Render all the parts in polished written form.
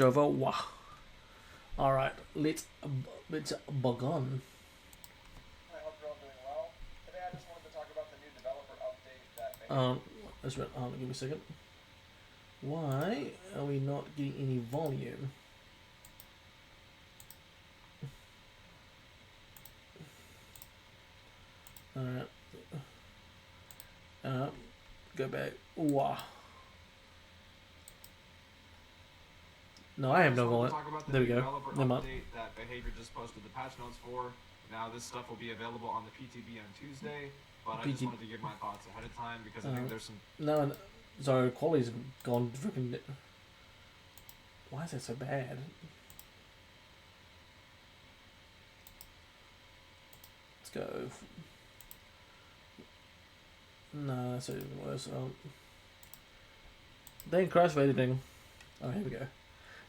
Jova. Wow. All right, let's bug on. I hope you're all doing well. Today I just wanted to talk about the new developer update that Behavior. Um, give me a second. Why are we not getting any volume? All right. Uh, Go back. Wow. No, I I have just no wanted to volume. talk about the There we new go. developer Never mind. update that Behavior just posted the patch notes for. Now this stuff will be available on the PTB on Tuesday, but I just PT. wanted to give my thoughts ahead of time because I Uh, think there's some. no, sorry, quality's gone freaking. Why is that so bad? Let's go. No, that's even worse. Then crash editing. Oh, here we go.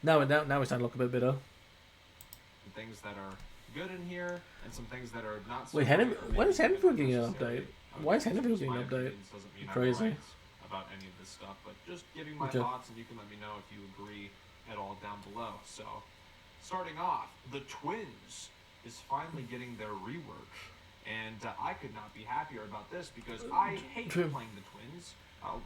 Now it's starting to look a bit better. Things that are good in here and some things that are not so Wait, great or why maybe is even Hannibal getting an update? unnecessary. Why is These are Hannibal just getting my an update? opinions. Doesn't mean I'm Crazy. right about any of this stuff, but just giving my Okay. thoughts, and you can let me know if you agree at all down below. So, starting off, the Twins is finally getting their rework, and I could not be happier about this because I hate True. playing the Twins.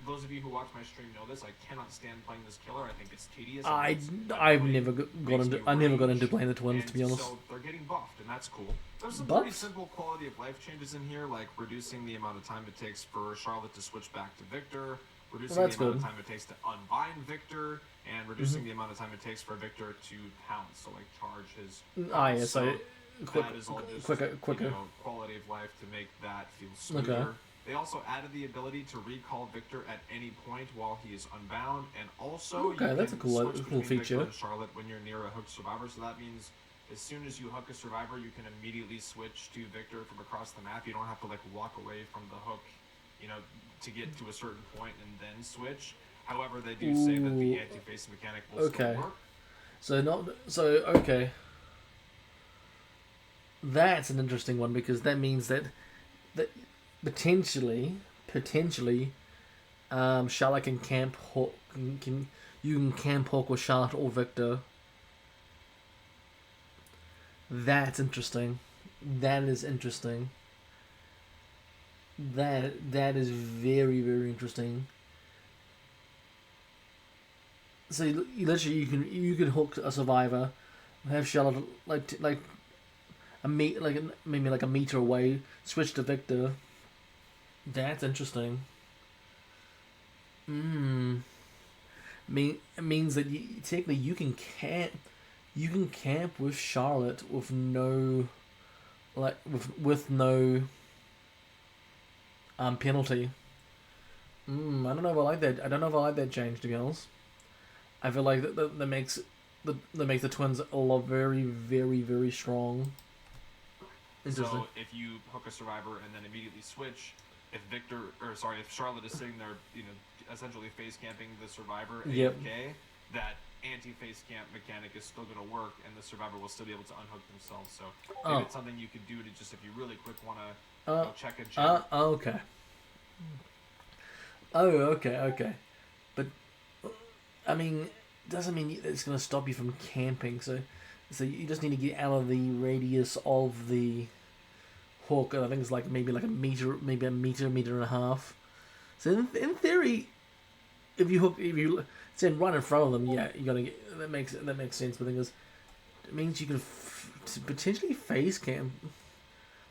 Those of you who watch my stream know this. I cannot stand playing this killer. I think it's tedious. I I've Really never got makes into me I never got into rage. playing the twins, to And be honest. so they're getting buffed, and that's cool. There's some pretty But simple quality of life changes in here, like reducing the amount of time it takes for Charlotte to switch back to Victor, reducing the that's amount good. of time it takes to unbind Victor, and reducing the amount of time it takes for Victor to pounce, so like charge his Ah, pounce. yeah. So So that is all just quicker. you know quality of life to make that feel smoother. Okay. They also added the ability to recall Victor at any point while he is unbound, and also Okay, you that's a can cool switch between feature. Victor and Charlotte when you're near a hooked survivor. So that means as soon as you hook a survivor, you can immediately switch to Victor from across the map. You don't have to like walk away from the hook, you know, to get to a certain point and then switch. However, they do say that Ooh. the anti-face mechanic will still Okay. work. Okay. That's an interesting one because that means that potentially Charlotte can camp Hawk can you can camp Hawk with Charlotte or Victor. That's interesting. That is interesting. That is very interesting. So you can hook a survivor, have Charlotte like maybe like a meter away, switch to Victor. That's interesting. Hmm. It means that technically you can camp with Charlotte with no with no penalty. I don't know if I like that. I don't know if I like that change, to be honest. I feel like that makes the twins a lot very strong. Interesting. So if you hook a survivor and then immediately switch, if Victor or sorry, if Charlotte is sitting there, you know, essentially face camping the survivor Yep. AFK, that anti-face camp mechanic is still going to work, and the survivor will still be able to unhook themselves. So maybe Oh. it's something you could do to just if you really quick want to Uh. go check a gem. Okay. Oh. Okay. But I mean, doesn't mean it's gonna stop you from camping. So you just need to get out of the radius of the hook. I think it's like maybe like a meter, meter and a half. So in theory, if you stand right in front of them, yeah, you gotta get that makes sense. But the thing is, it means you can potentially face camp.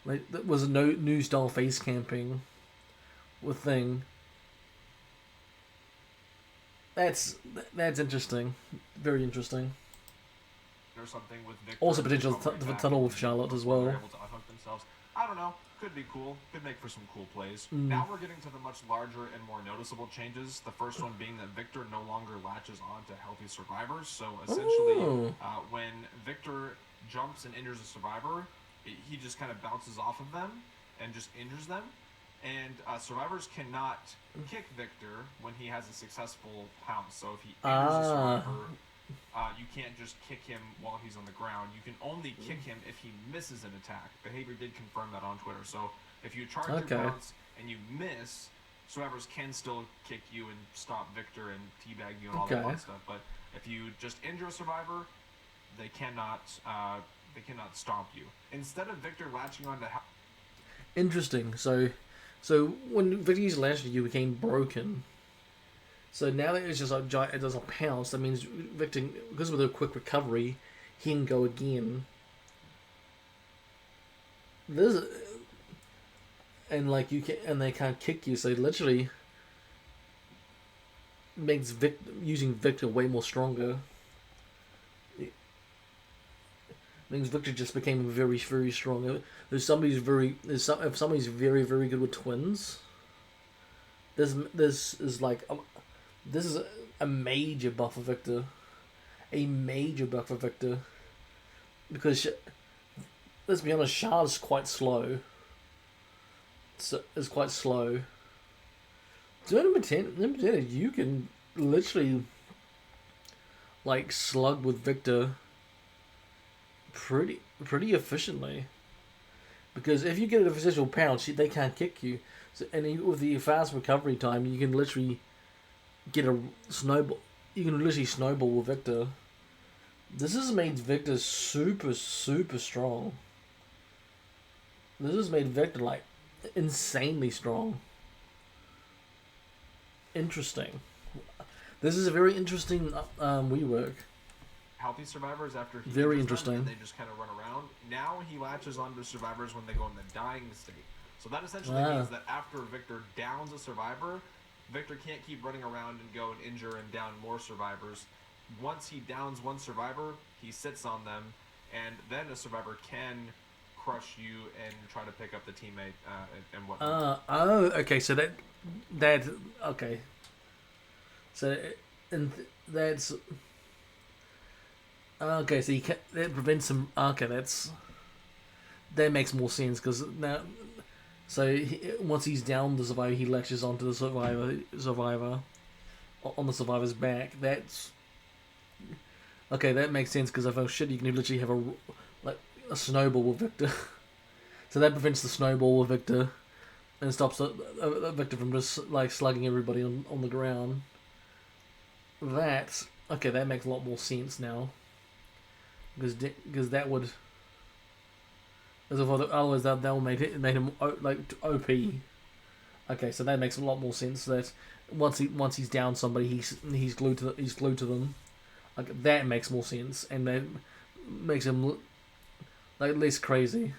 Like that was a no new style face camping with thing. That's that's interesting, very interesting. Or something with Victor Also and potential recovering back tunnel and with Charlotte as before they're well. able to unhook themselves. I don't know. Could be cool. Could make for some cool plays. Mm. Now we're getting to the much larger and more noticeable changes. The first one being that Victor no longer latches on to healthy survivors. So essentially, Oh. when Victor jumps and injures a survivor, he just kind of bounces off of them and just injures them. And survivors cannot kick Victor when he has a successful pounce. So if he injures a Ah. survivor, you can't just kick him while he's on the ground. You can only kick him if he misses an attack. Behavior did confirm that on Twitter. So if you charge Okay. your bounce and you miss, survivors can still kick you and stop Victor and teabag you and all that Okay. fun stuff. But If you just injure a survivor, they cannot stomp you. Instead of Victor latching onto Interesting. So when Victor used Lash, you became broken. So now that it's just a giant, it does a pounce. That means Victor, because with a quick recovery, he can go again. This, and like you can, and they can't kick you. So literally makes using Victor way more stronger. It means Victor just became very, very strong. If somebody's very very good with twins, this is like this is a major buff for Victor, a major buff for Victor, because let's be honest, Shard is quite slow. It's quite slow. So number 10, you can literally like slug with Victor pretty efficiently, because if you get an official pounce, they can't kick you. So, and with the fast recovery time, you can literally get a snowball. You can literally snowball with Victor. This has made Victor super strong. This has made Victor like insanely strong. Interesting. This is a very interesting rework. healthy survivors after he very injures interesting. them, and they just kind of run around. Now he latches onto survivors when they go in the dying state. So that essentially means that after Victor downs a survivor, Victor can't keep running around and go and injure and down more survivors. Once he downs one survivor, he sits on them, and then a survivor can crush you and try to pick up the teammate and whatnot. Okay. So okay. So and that's okay. So that prevents some. Okay, that makes more sense because now. So once he's down the survivor, he latches onto the survivor on the survivor's back. That's okay. That makes sense because if shit, you can literally have a snowball with Victor. So that prevents the snowball with Victor, and stops Victor from just like slugging everybody on the ground. That makes a lot more sense now. Because that would. Otherwise, that will make him like OP. Okay, so that makes a lot more sense. That once he's down somebody, he's glued to them. Like that makes more sense, and that makes him like less crazy.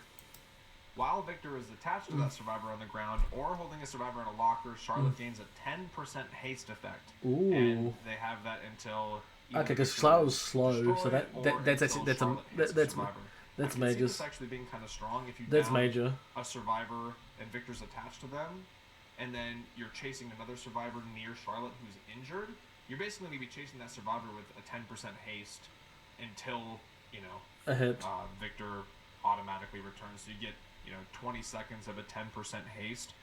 While Victor is attached to that survivor on the ground or holding a survivor in a locker, Charlotte gains a 10% haste effect. Ooh. And they have that until. Okay, because Charlotte's slow, so that's major. It's actually being kind of strong if you that's down major. a survivor and Victor's attached to them, and then you're chasing another survivor near Charlotte who's injured. You're basically going to be chasing that survivor with a 10% haste until a hit. Victor automatically returns. So you get 20 seconds of a 10% haste,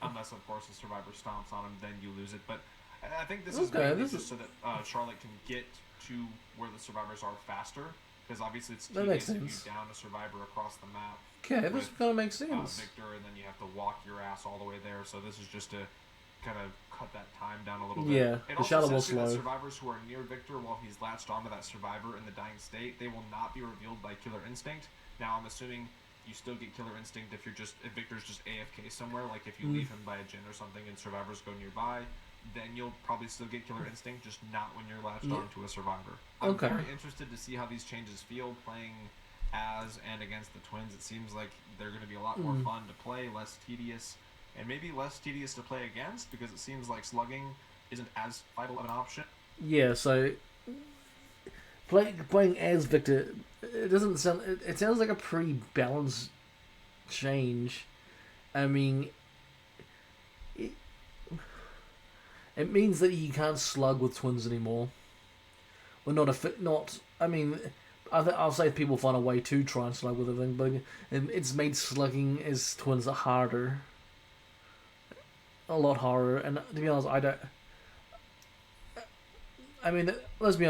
unless of course the survivor stomps on him, then you lose it. But I think this is mainly just so that Charlotte can get to where the survivors are faster. Because obviously it's tedious if you down a survivor across the map. Okay, this kind of makes sense. Victor, and then you have to walk your ass all the way there. So this is just to kind of cut that time down a little bit. Yeah, the shadow will slow. Survivors who are near Victor while he's latched onto that survivor in the dying state, they will not be revealed by Killer Instinct. Now I'm assuming you still get Killer Instinct if Victor's just AFK somewhere, like if you leave him by a gen or something and survivors go nearby. Then you'll probably still get Killer Instinct, just not when you're latched onto a survivor. I'm very interested to see how these changes feel playing as and against the Twins. It seems like they're going to be a lot more fun to play, less tedious, and maybe less tedious to play against because it seems like slugging isn't as vital of an option. Yeah, so playing as Victor, it doesn't sound. It sounds like a pretty balanced change. I mean. It means that he can't slug with twins anymore. Well, I mean, I'll say people find a way to try and slug with them, but it's made slugging as twins harder. A lot harder, and to be honest, let's be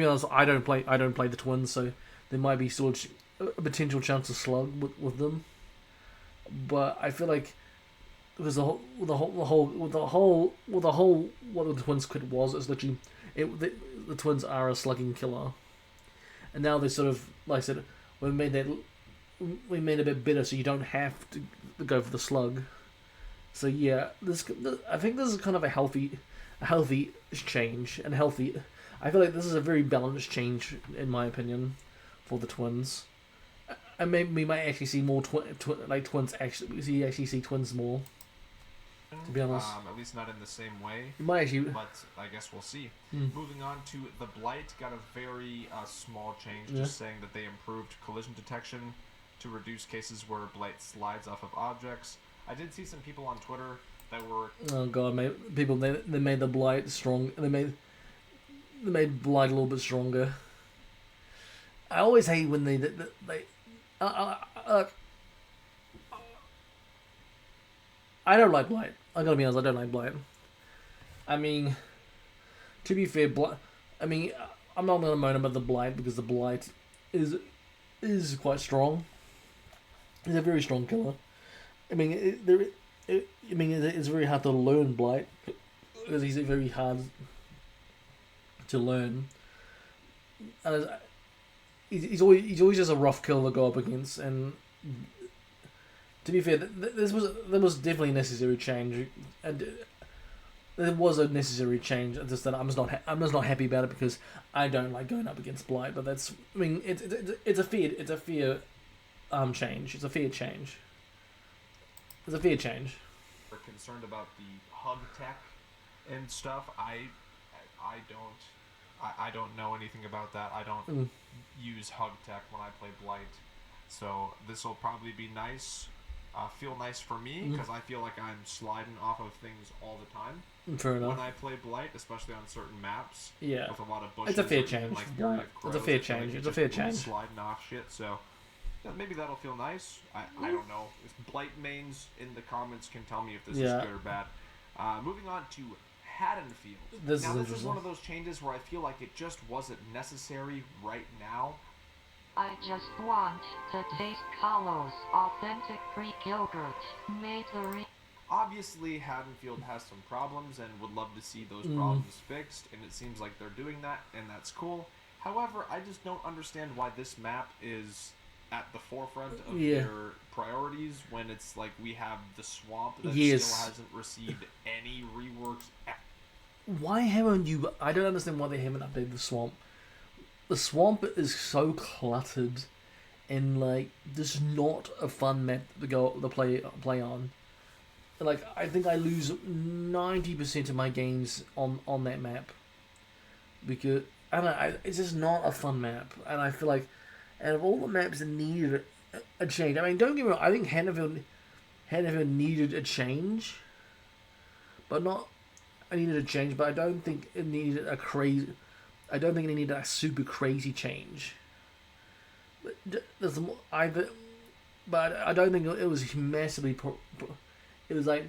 honest. I don't play the twins, so there might be still a potential chance to slug with them. But I feel like. Because what the Twins quit was is literally the twins are a slugging killer, and now they sort of, like I said, we made it a bit better, so you don't have to go for the slug. So yeah, I think this is kind of a healthy change and healthy. I feel like this is a very balanced change in my opinion for the twins. And maybe we might actually see more twins. Actually see twins more. To be honest, at least not in the same way. you might actually. But I guess we'll see. Moving on to the Blight, got a very small change, just saying that they improved collision detection to reduce cases where Blight slides off of objects. I did see some people on Twitter that were... Oh god, they made the Blight strong. They made Blight a little bit stronger. I always hate when they I don't like Blight. I gotta be honest, I don't like Blight. I mean, to be fair, I'm not gonna moan about the Blight because the Blight is quite strong. He's a very strong killer. I mean, it's very hard to learn Blight because he's very hard to learn. And he's always just a rough killer to go up against. And to be fair, there was definitely a necessary change, and there was a necessary change. Just that I'm just not happy about it because I don't like going up against Blight. But it's a fair change. It's a fair change. It's a fair change. We're concerned about the hug tech and stuff. I don't know anything about that. I don't use hug tech when I play Blight, so this will probably be nice. Feel nice for me because I feel like I'm sliding off of things all the time. Fair enough. When I play Blight, especially on certain maps, with a lot of bushes, it's a fair change. Like it's a fair change. It's a fair change. Sliding off shit, so maybe that'll feel nice. I don't know. If Blight mains in the comments can tell me if this is good or bad. Moving on to Haddonfield. This is one of those changes where I feel like it just wasn't necessary right now. I just want to taste Carlos' authentic Greek yogurt. Obviously, Haddonfield has some problems and would love to see those problems fixed, and it seems like they're doing that, and that's cool. However, I just don't understand why this map is at the forefront of their priorities when it's like we have the swamp that still hasn't received any reworks. Why haven't you... I don't understand why they haven't updated the swamp. The swamp is so cluttered, and like there's not a fun map to play on. Like I think I lose 90% of my games on that map because I don't know. It's just not a fun map, and I feel like out of all the maps that needed a change. I mean, don't get me wrong. I think Haddonfield needed a change, but not. I needed a change, but I don't think it needed a crazy. I don't think it needed a super crazy change. But I don't think it was massively. It was like,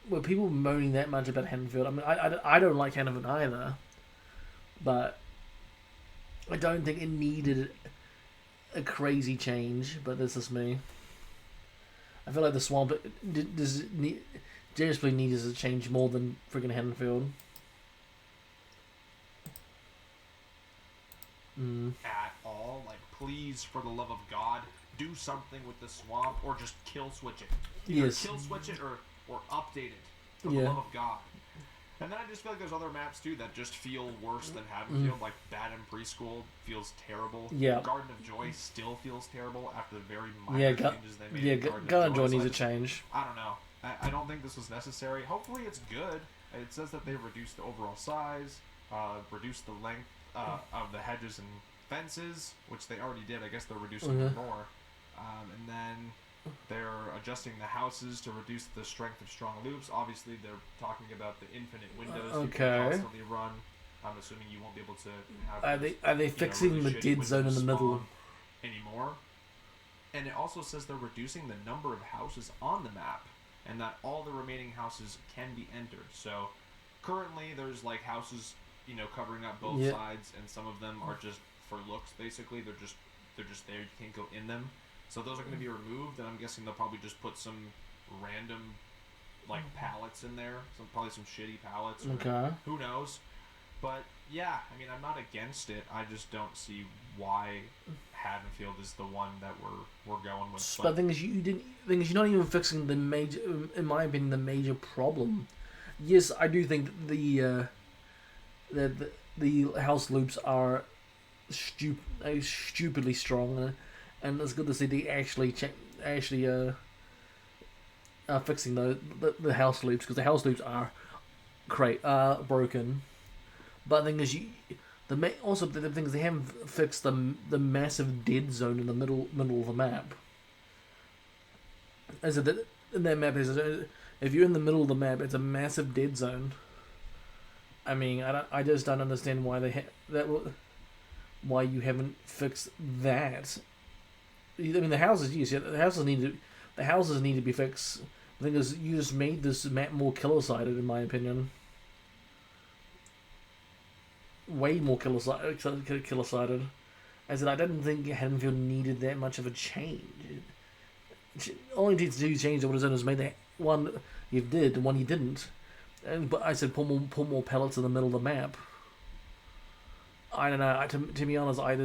were people moaning that much about Haddonfield? I mean, I don't like Haddonfield either, but I don't think it needed a crazy change. But this is me. I feel like the swamp seriously needs a change more than freaking Haddonfield. At all. Like, please, for the love of God, do something with the swamp or just kill switch it. Either kill switch it or update it, for the love of God. And then I just feel like there's other maps too that just feel worse than Haddonfield. Like Baden Preschool feels terrible. Yeah. Garden of Joy still feels terrible after the very minor changes they made. Yeah, Garden of Joy needs a change. I don't know. I don't think this was necessary. Hopefully it's good. It says that they reduced the overall size, reduced the length of the hedges and fences, which they already did. I guess they're reducing them more. And then they're adjusting the houses to reduce the strength of strong loops. Obviously, they're talking about the infinite windows you can constantly run. I'm assuming you won't be able to have. Are they fixing the dead zone in the middle anymore? And it also says they're reducing the number of houses on the map, and that all the remaining houses can be entered. So currently, there's like houses, covering up both sides, and some of them are just for looks. Basically, they're just there. You can't go in them. So those are going to be removed, and I'm guessing they'll probably just put some random, pallets in there. Probably some shitty pallets. Okay. Who knows? But yeah, I mean, I'm not against it. I just don't see why Haddonfield is the one that we're going with. But the thing is, you didn't. Thing is, you're not even fixing the major. In my opinion, the major problem. Yes, I do think the house loops are stupidly strong, and it's good to see they actually are fixing the house loops, because the house loops are broken. But the thing is, also the thing is, they haven't fixed the massive dead zone in the middle of the map. As in that map is, if you're in the middle of the map, it's a massive dead zone. I mean, I just don't understand why why you haven't fixed that. I mean, the houses, yes, the houses need to be fixed. The thing is, you just made this map more killer-sided, in my opinion. Way more killer-sided. As in, I didn't think Haddonfield needed that much of a change. All you need to do to change the zone is make that one you did and one you didn't. But I said put more pellets in the middle of the map. I don't know. To be honest, I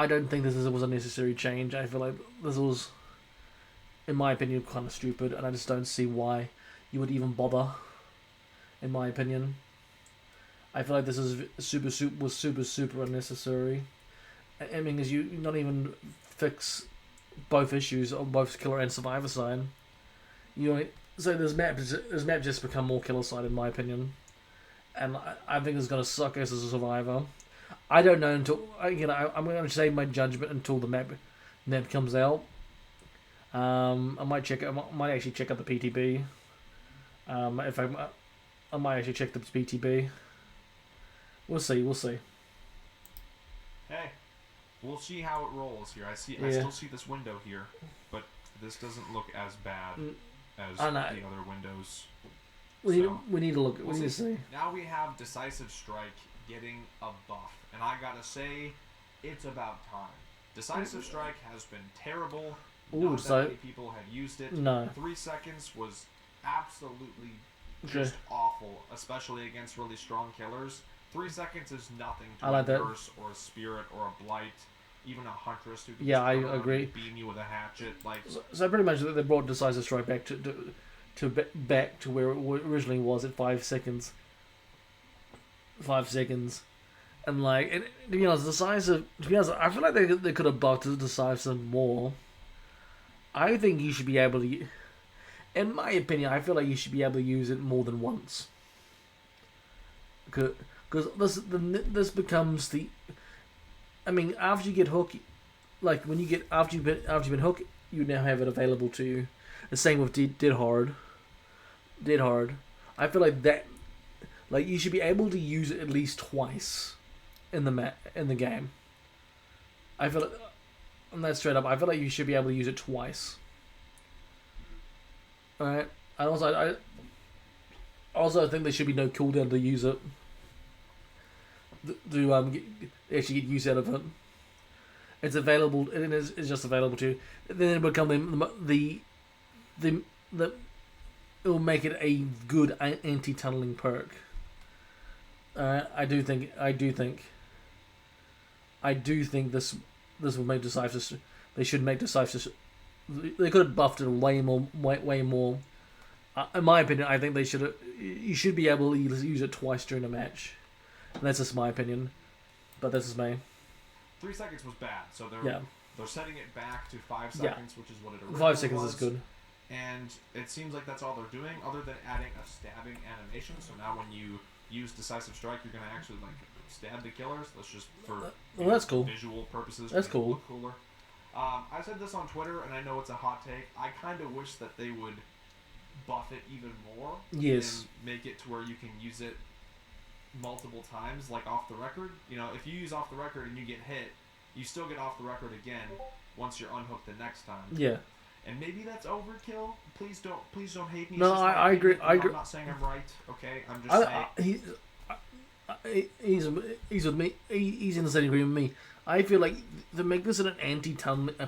don't think this was a necessary change. I feel like this was, in my opinion, kind of stupid, and I just don't see why you would even bother. In my opinion, I feel like this is super unnecessary. I mean, because you not even fix both issues on both killer and survivor side. So this map just become more killer side, in my opinion, and I think it's gonna suck as a survivor. I don't know until I'm going to save my judgment until the map comes out. I might actually check out the PTB. I might actually check the PTB. We'll see. Hey, we'll see how it rolls here. I still see this window here, but this doesn't look as bad as the other windows. We need to look. We need to see. Now we have Decisive Strike getting a buff, and I gotta say, it's about time. Decisive Strike has been terrible. Not that many people have used it. No. 3 seconds was absolutely just awful, especially against really strong killers. 3 seconds is nothing to a nurse or a spirit or a blight, even a huntress who can I agree. Beam you with a hatchet. So pretty much they brought Decisive Strike back back to where it originally was at 5 seconds. 5 seconds, and to be honest, Decisive. To be honest, I feel like they could have buffed Decisive more. I think you should be able to. In my opinion, I feel like you should be able to use it more than once. Because this becomes the. I mean, after you get hooked, after you've been hooked, you now have it available to you. The same with Dead Hard. I feel like that. You should be able to use it at least twice in the game. I feel like, and that's straight up. I feel like you should be able to use it twice. All right. And I also think there should be no cooldown to use it. To actually get use out of it. It's available. It's just available to you. Then it will become the it will make it a good anti-tunneling perk. I do think this will make Decisive. They should make Decisive. They could have buffed it way more. In my opinion, I think they should. You should be able to use it twice during a match. And that's just my opinion, but this is me. 3 seconds was bad, so they're setting it back to 5 seconds, which is what it originally 5 seconds was. is good. And it seems like that's all they're doing, other than adding a stabbing animation. So now when you use Decisive Strike, you're going to actually stab the killers. That's just for that's cool. Visual purposes. That's cool. Look cooler. I said this on Twitter, and I know it's a hot take. I kind of wish that they would buff it even more. Yes. And make it to where you can use it multiple times, off the record. If you use off the record and you get hit, you still get off the record again once you're unhooked the next time. Yeah. And maybe that's overkill. Please don't hate me. No, I agree. I agree. I'm not saying I'm right. Okay, I'm just saying. He's with me. He's in the same agreement with me. I feel like to make this a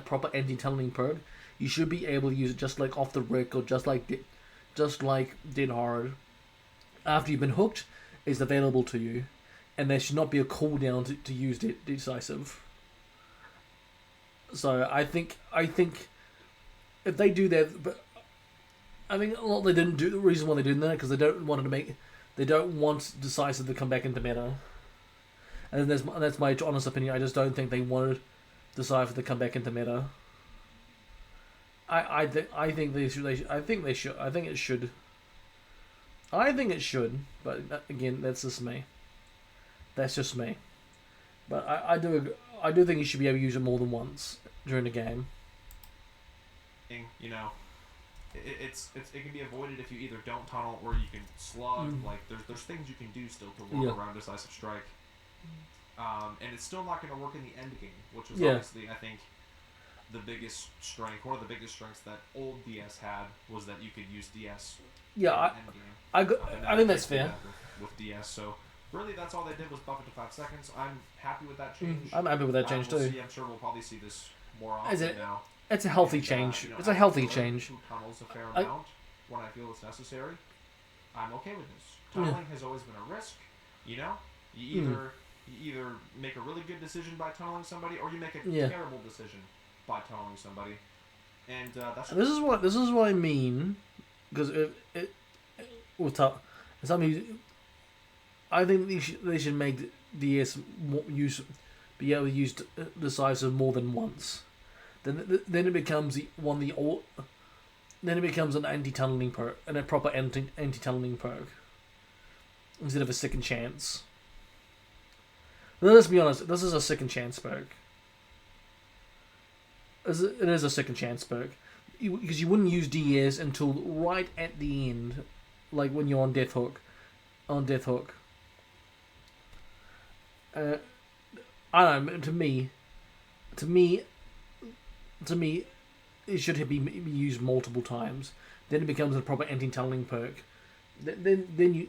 proper anti-tunneling perk, you should be able to use it just off the record, just like Dead Hard. After you've been hooked, is available to you, and there should not be a cooldown to use decisive. So I think if they do that, but I think a lot they didn't do. The reason why they did that because they don't want decisive to come back into meta, and that's my honest opinion. I just don't think they wanted decisive to come back into meta. I think they should. I think it should. But again, that's just me. But I do think you should be able to use it more than once during the game. You know, it can be avoided if you either don't tunnel or you can slug. Like there's things you can do still to work around decisive strike. And it's still not going to work in the end game, which is obviously I think the biggest strength. One of the biggest strengths that old DS had was that you could use DS. Yeah, I think that's fair. With DS, so really that's all they did was buff it to 5 seconds. I'm happy with that change. I'm happy with that change too. I'm sure we'll probably see this more often now. It's a healthy change. You know, it's a healthy change. Tunnels a fair amount when I feel it's necessary. I'm okay with this. Tunneling has always been a risk. You know, you either make a really good decision by tunneling somebody, or you make a terrible decision by tunneling somebody. And this is what I mean, because I think they should make DS be able to use decisive more than once. Then it becomes an anti-tunneling perk, and a proper anti-tunneling perk instead of a second chance. But let's be honest, this is a second chance perk. It is a second chance perk because you wouldn't use DS until right at the end, like when you're on Death Hook. I don't know. To me, it should be used multiple times. Then it becomes a proper anti-tunneling perk. Then you.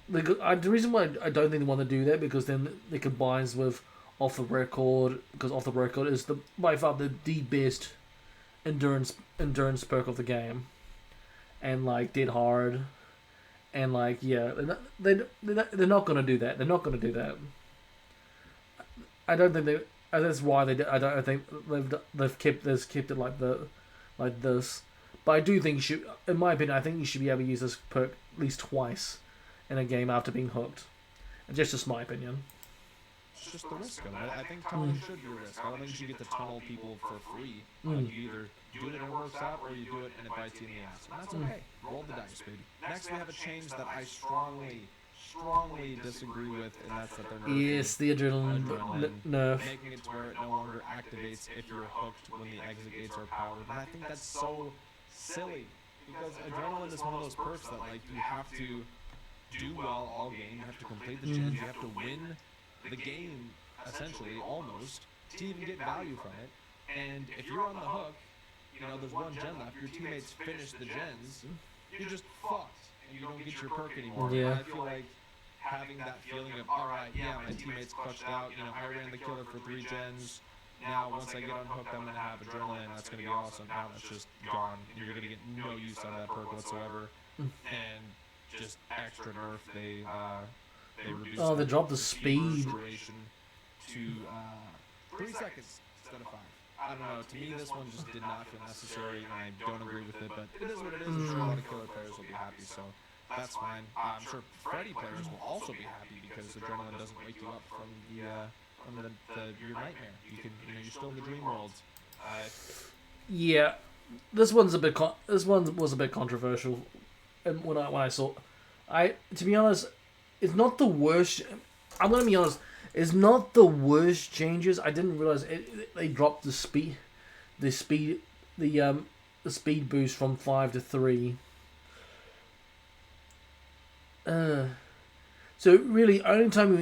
The reason why I don't think they want to do that because then it combines with Off the Record, because Off the Record is by far the best endurance perk of the game, and like Dead Hard, and like they're not gonna do that. They're not gonna do that. I don't think they. That's why they. I think they've kept it like this. But I do think in my opinion, I think you should be able to use this perk at least twice in a game after being hooked. And just my opinion. It's just the risk of it. I think tunneling should be a risk. I don't think you should get to tunnel people for free. You either do it and it works out, or you do it and it bites you in the ass. And that's okay. Roll the dice, baby. Next, we have a change that I strongly disagree with, and that's that they're nerfing. Yes, the adrenaline nerf. Making it to where it no longer activates if you're hooked when the exit gates are powered. And I think that's so silly. Because adrenaline is one of those perks that like you have to do well all game, you have to complete the gens, you have to win the game, essentially, almost, to even get value from it. And if you're on the hook, you know, there's one gen left, your teammates finish the gens, you're just fucked, and you don't get your perk anymore. Yeah. And I feel like having that feeling of, alright, my teammates clutched out, you know, I ran the killer for 3 gens, now once I get unhooked, I'm going to have adrenaline, that's going to be awesome. Now it's just gone, you're going to get no use out of that perk whatsoever. And just extra nerf, they reduced they dropped the speed duration to 3 seconds instead of 5. I don't know, to me this one just did not feel necessary, and I don't agree with it, but it is what it is. I'm sure a lot of killer players will be happy, so that's fine. I'm sure Freddy players will also be happy because adrenaline doesn't wake you up from your nightmare. You're still in the dream world. Yeah, this one was a bit controversial. And when I saw, to be honest, it's not the worst. I'm gonna be honest. It's not the worst changes. I didn't realize they dropped the speed boost from 5 to 3. So really, the only time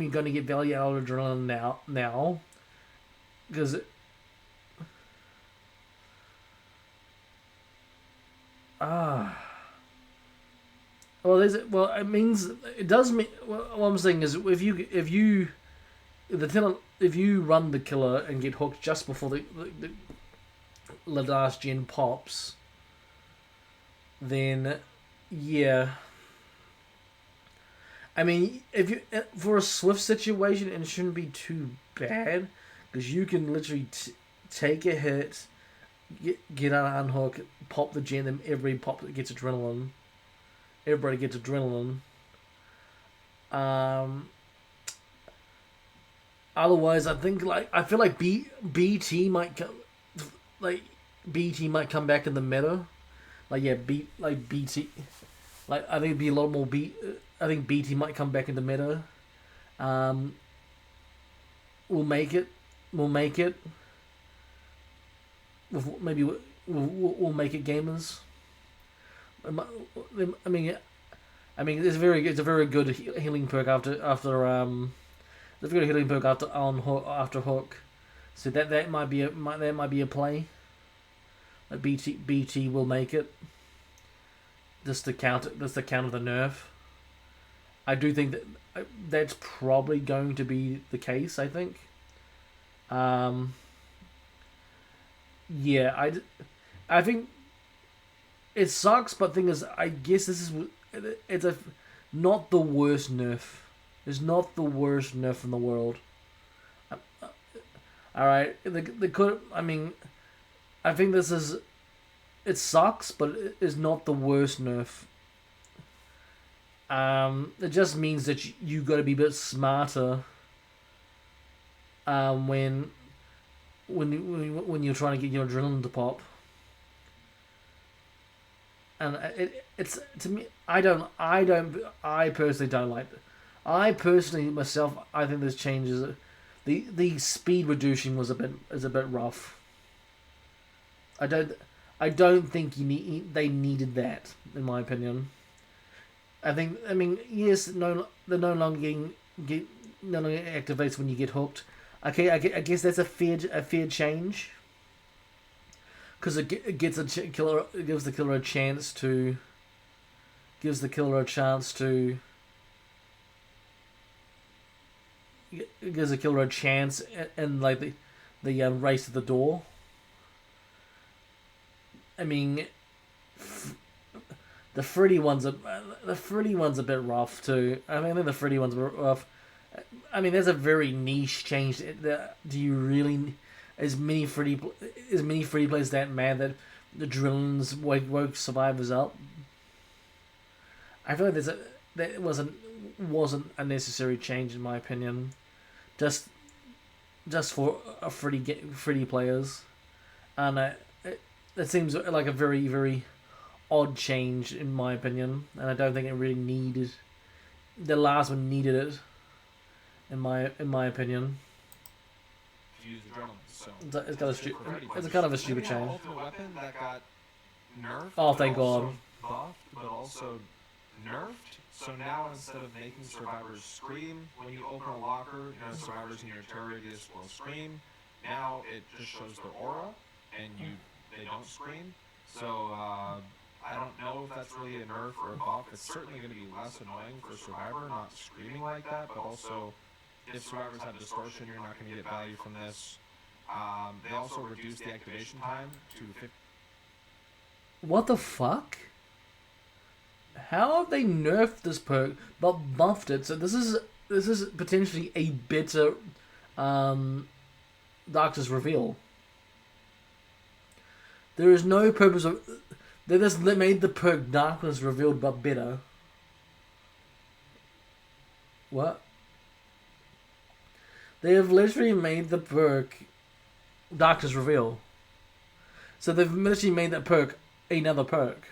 you're gonna get value out of adrenaline now, because. Well, it means it does mean. What I'm saying is, if you run the killer and get hooked just before the last gen pops, then yeah, I mean, if you for a Swift situation, it shouldn't be too bad because you can literally take a hit, get out unhook, pop the gen, then everybody gets adrenaline. Everybody gets adrenaline. Otherwise, I think I feel like BT might come back in the meta. BT. I think it'd be a lot more I think BT might come back in the meta. We'll make it. Maybe we'll make it gamers. I mean, it's a very good healing perk after it's a very good healing perk after hook. So that might be a play. Like BT will make it. Just to counter the nerf. I do think that's probably going to be the case. I think. Yeah, I think it sucks, but thing is, I guess it's not the worst nerf. It's not the worst nerf in the world. All right, they could. I mean, I think this is. It sucks, but it is not the worst nerf. It just means that you got to be a bit smarter. When you're trying to get your adrenaline to pop. And it's to me, I personally don't like it. I personally myself, I think this changes. The speed reducing is a bit rough. I don't think they needed that, in my opinion. I mean, yes, they're no longer activates when you get hooked. Okay, I guess that's a fair change. Because it gives the killer a chance to. Gives the killer a chance to. It gives the killer a chance in the race to the door. I mean, the Freddy one's a bit rough too. I mean, I think the Freddy one's rough. I mean, there's a very niche change. Do you really, as many Freddy players that mad that the drillings woke survivors up? I feel like that wasn't a necessary change in my opinion. Just for a Freddy players, and that seems like a very, very odd change in my opinion, and I don't think it really needed. The last one needed it, in my opinion. Use adrenaline, so it's kind of a stupid change. Ultimate weapon that got nerfed. Oh, thank God. Buffed, but also nerfed. So now instead of making survivors scream when you open a locker, survivors in your terror radius will scream. Now it just shows their aura, and they don't scream. So I don't know if that's really a nerf or a buff. It's certainly going to be less annoying for Survivor not screaming like that, but also if survivors have distortion, you're not going to get value from this. They also reduced the activation time to 50. What the fuck? How have they nerfed this perk but buffed it? So this is potentially a better Darkness Reveal. There is no purpose of. They just made the perk Darkness Revealed but better. What? They have literally made the perk Darkness Reveal. So they've literally made that perk another perk.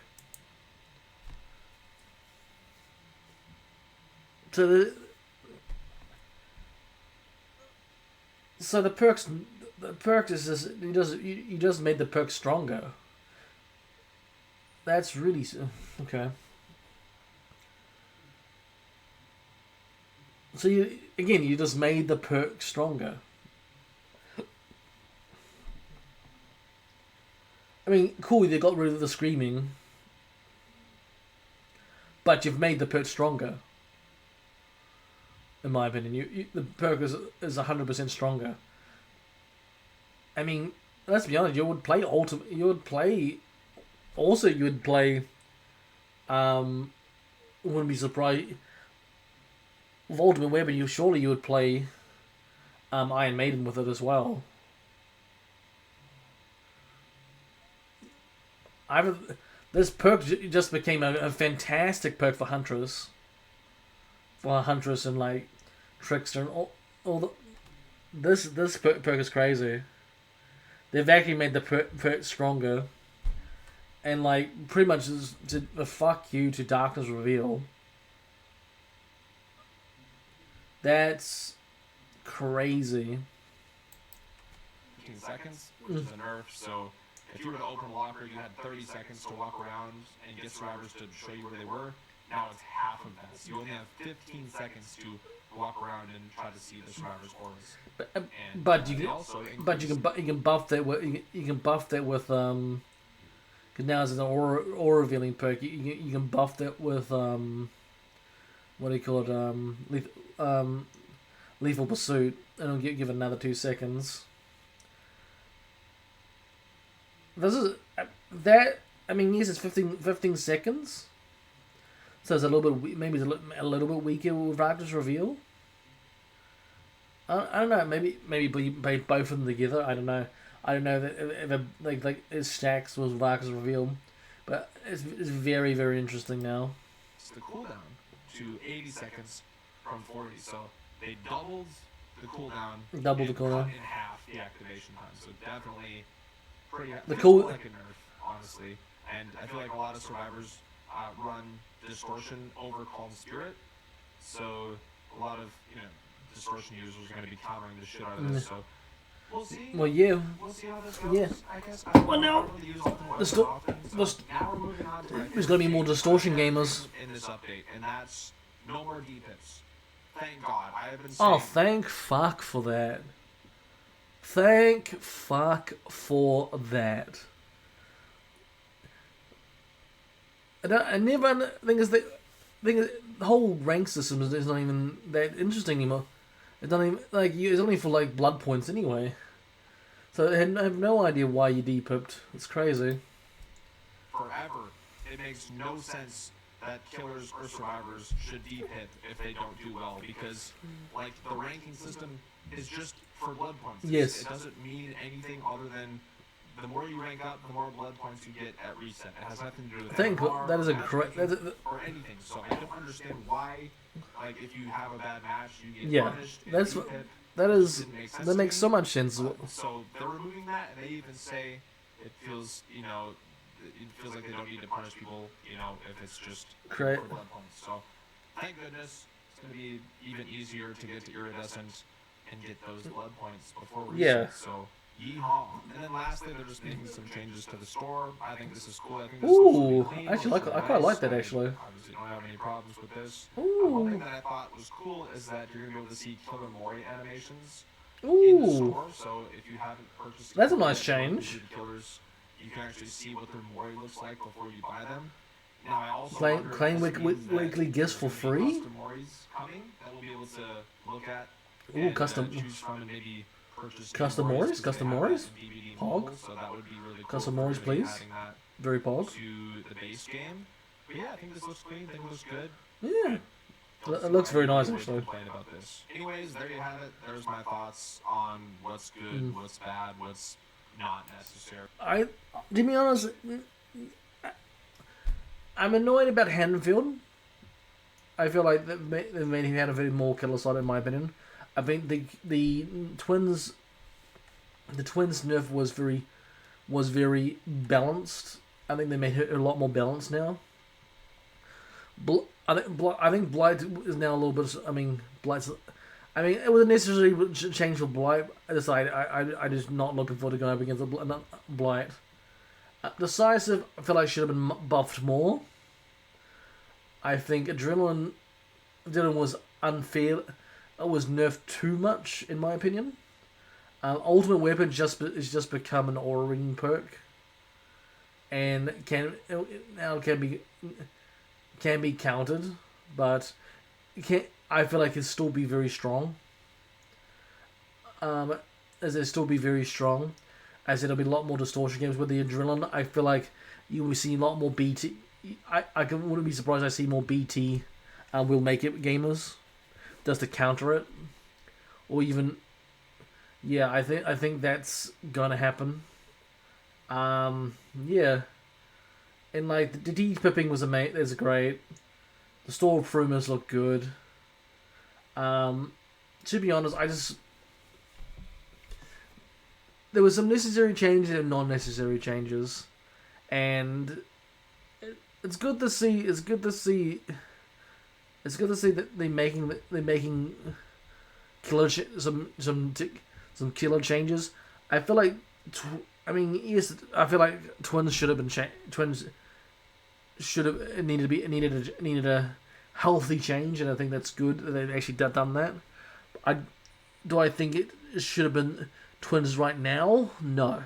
So the perk is just you just made the perk stronger. That's really okay. So you just made the perk stronger. I mean, cool, they got rid of the screaming, but you've made the perk stronger. In my opinion, the perk is 100% stronger. I mean, let's be honest. You would play. Wouldn't be surprised. with Ultimate Weapon, you would play Iron Maiden with it as well. This perk just became a fantastic perk for Huntress. For Huntress and like Trickster and all the this perk is crazy. They've actually made the perk stronger, and like pretty much is a fuck you to Darkness Reveal. That's crazy. 15 seconds, which is a nerf. So if you were to open a locker, you had 30 seconds to walk around and get survivors to show you where they were. Now it's half of that. So you only have 15 seconds to walk around and try to see the survivors' auras. But you can buff that with because now it's an aura revealing perk. You can buff that with what do you call it, lethal pursuit, and it'll give another 2 seconds. This is that. I mean, yes, it's 15 seconds. So it's a little bit, maybe it's a little bit weaker with Darkness Reveal. I don't know. Maybe both of them together. I don't know. I don't know that if like it stacks with Darkness Reveal, but it's very, very interesting now. It's the cooldown to 80 seconds from 40. So they doubled the cooldown. Double the cooldown. Cut in half the activation time. So definitely pretty. The cool. Like a nerf, honestly. And I feel like a lot of survivors run Distortion over Calm Spirit. So a lot of Distortion users are going to be countering the shit out of this. So we'll see. Well, yeah. We'll see how this goes. Yeah. I guess. Well, now Now we're moving on to there's going to be more Distortion gamers in this update, and that's no more D-pips. Thank God. I have been saying. Oh, thank fuck for that. Thank fuck for that. I never think is the whole rank system is not even that interesting anymore. It's not even it's only for like blood points anyway. So I have no idea why you depipped. It's crazy. Forever, it makes no sense that killers or survivors should depip if they don't do well, because like the ranking system is just for blood points. Yes. It doesn't mean anything other than the more you rank up, the more blood points you get at reset. It has nothing to do with I think MMR that is a or correct. or anything. So I don't understand why, like, if you have a bad match, you get Yeah, punished. and that's depip. that makes so much sense. So they're removing that, and they even say it feels like they don't need to punish people, if it's just Correct. for blood points. So thank goodness it's going to be even easier to get to Iridescent and get those blood points before reset. Yeah. So yeehaw. And then lastly, they're just making some changes to the store. I think this is cool. I think this looks Ooh, really clean. actually, Looks I really quite like nice. that, actually. Obviously, don't have any problems with this. Ooh. One thing that I thought was cool is that you're going to be able to see Killer Mori animations in the Ooh, store. So if you haven't purchased, That's a Killer nice Mori change. Killers, you can actually see what their Mori looks like before you buy them. Now I also Claim- wonder if claim this means that weekly gifts for there's gonna be free? Custom Moris coming that we'll be able to look at. Ooh, and, custom- choose from and maybe purchase Custom Moris, Moris? because Custom they have Moris? that in DVD Hog? mobile, so that would be really cool Custom if we're Moris, gonna be please. adding that very pog. to the base game. But yeah, I think this looks clean. I think it looks good. Yeah, Don't see it looks why very anybody nice, would actually. complain about this. Anyways, there you have it. There's my thoughts on what's good, what's bad, what's not necessary. To be honest, I'm annoyed about Haddonfield. I feel like they've made him out a very more killer side, in my opinion. I think the twins nerf was very balanced. I think they made it a lot more balanced now. I think Blight is now a little bit. Blight's. It was a necessary change for Blight. I just not looking forward to going up against Blight. Decisive, I feel like should have been buffed more. I think Adrenaline was unfair. It was nerfed too much, in my opinion. Ultimate Weapon is just become an aura ring perk, and can be countered, but I feel like it'll still be very strong. As it still be very strong, as it'll be a lot more distortion games with the Adrenaline. I feel like you will see a lot more BT. I wouldn't be surprised I see more BT. Will make it gamers does to counter it, or even, yeah, I think that's gonna happen. Yeah, and like the de-pipping was is great. The Stormtroopers look good. To be honest, there were some necessary changes and non-necessary changes, and it's good to see. It's good to see that they're making some killer changes. I feel like, yes, I feel like Twins should have been Twins should have needed a healthy change, and I think that's good that they've actually done that. I think it should have been Twins right now? No.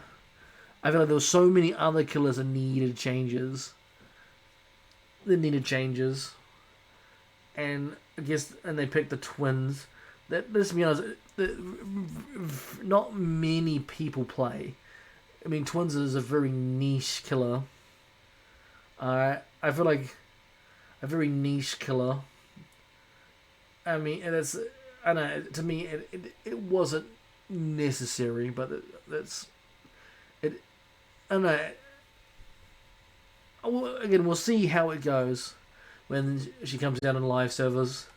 I feel like there were so many other killers that needed changes. And I guess, and they picked the Twins. Let's be honest, not many people play. I mean, Twins is a very niche killer. I feel like a very niche killer. I mean, and it's, I don't know, to me, it wasn't necessary, but that's it. I don't know. Again, we'll see how it goes when she comes down on live servers.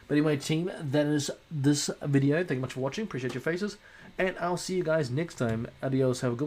But anyway, team, that is this video. Thank you much for watching. Appreciate your faces, and I'll see you guys next time. Adios. Have a good